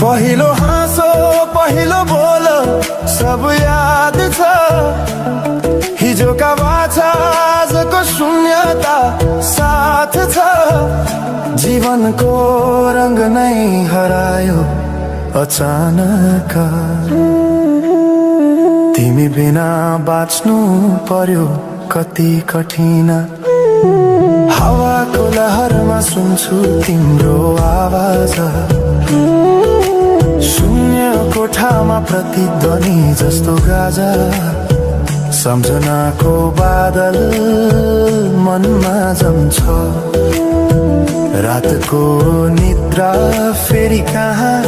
पहिलो हाँसो पहिलो बोल सब याद छ हिजोका बाछा आजको शून्यता साथ छ जीवनको रंग नै हरायो अचानक तिमी बिना बाँच्नु पर्यो कति कठिन हावाको लहरमा सुन्छु तिम्रो आवाज शून्य कोठामा प्रतिध्वनि जस्तो गाजा सम्झनाको बादल मनमा जम्छ रातको निद्रा फेरि कहाँ